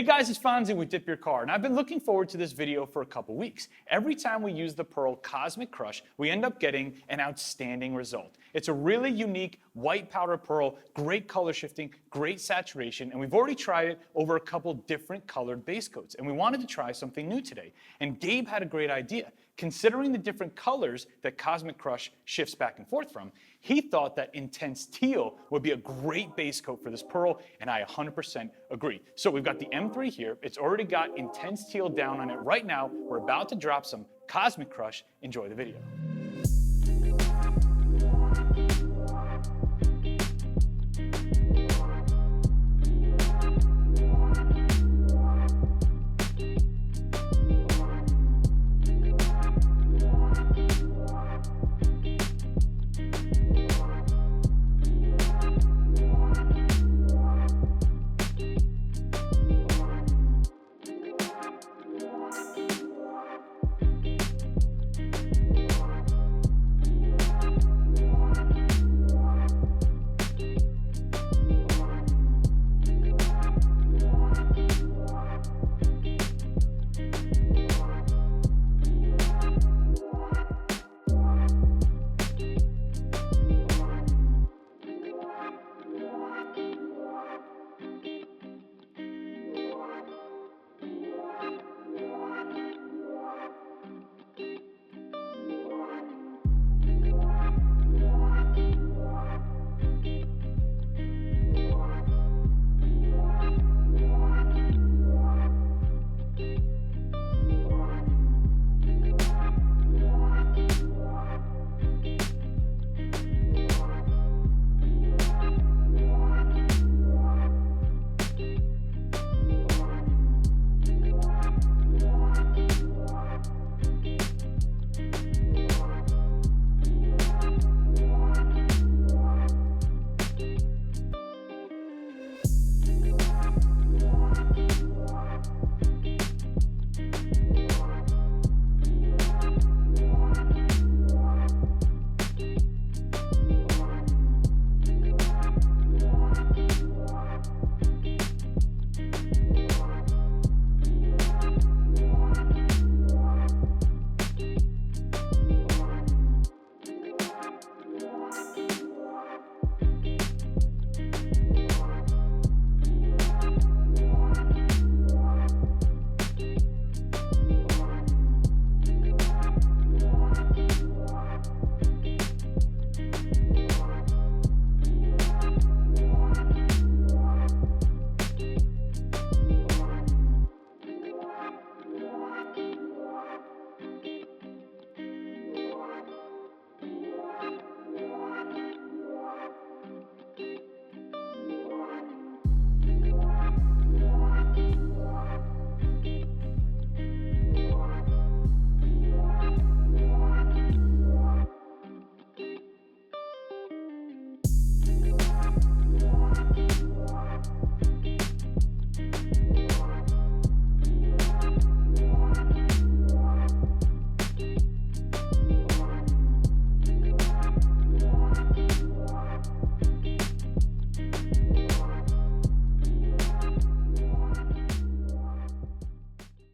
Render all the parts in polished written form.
guys, it's Fonzie with Dip Your Car, and I've been looking forward to this video for a couple weeks. Every time we use the Pearl Cosmic Crush, we end up getting an outstanding result. It's a really unique white powder pearl, great color shifting, great saturation, and we've already tried it over a couple different colored base coats, and we wanted to try something new today. And Gabe had a great idea. Considering the different colors that Cosmic Crush shifts back and forth from, he thought that Intense Teal would be a great base coat for this pearl, and I 100% agree. So we've got the M3 here. It's already got Intense Teal down on it right now. We're about to drop some Cosmic Crush. Enjoy the video.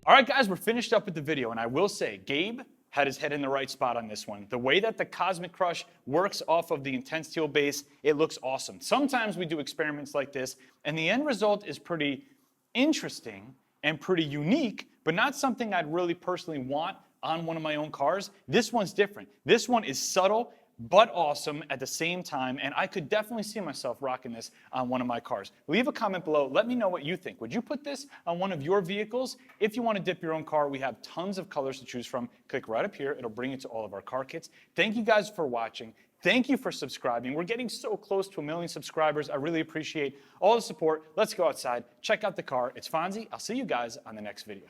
All right, guys, we're finished up with the video, and I will say, Gabe had his head in the right spot on this one. The way that the Cosmic Crush works off of the Intense Teal base, it looks awesome. Sometimes we do experiments like this, and the end result is pretty interesting and pretty unique, but not something I'd really personally want on one of my own cars. This one's different. This one is subtle, but awesome at the same time, and I could definitely see myself rocking this on one of my cars. Leave a comment below. Let me know what you think. Would you put this on one of your vehicles? If you want to dip your own car, we have tons of colors to choose from. Click right up here. It'll bring you to all of our car kits. Thank you guys for watching. Thank you for subscribing. We're getting so close to 1 million subscribers. I really appreciate all the support. Let's go outside, check out the car. It's Fonzie. I'll see you guys on the next video.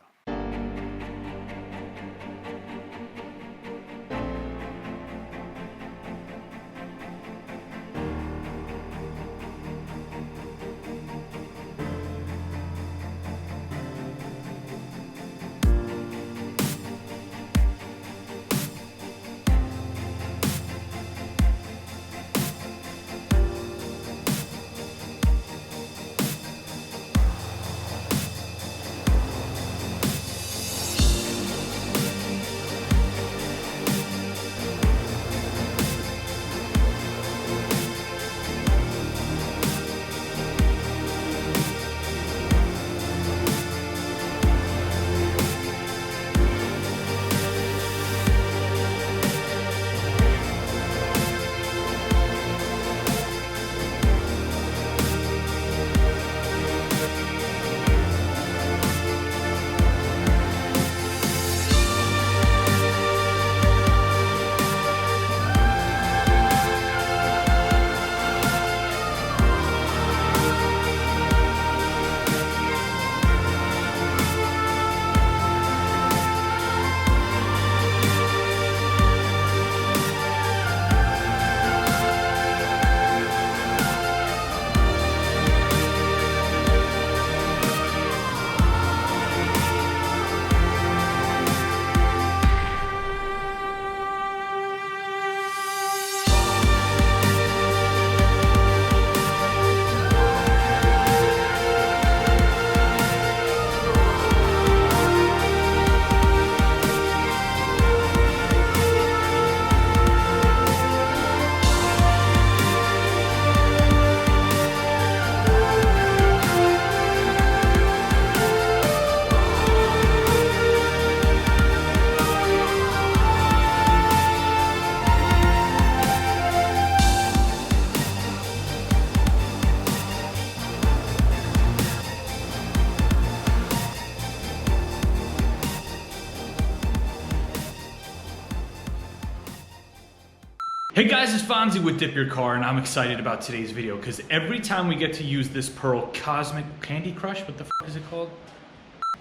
Hey guys, it's Fonzie with Dip Your Car, and I'm excited about today's video because every time we get to use this Pearl Cosmic Candy Crush, what the f is it called?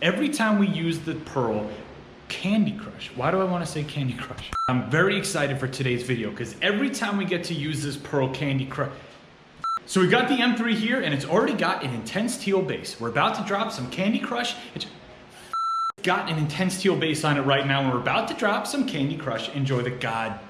Every time we use the Pearl Candy Crush, why do I want to say Candy Crush? I'm very excited for today's video because every time we get to use this Pearl Candy Crush. So we got the M3 here and it's already got an intense teal base. We're about to drop some Candy Crush. It's got an intense teal base on it right now and we're about to drop some Candy Crush. Enjoy the god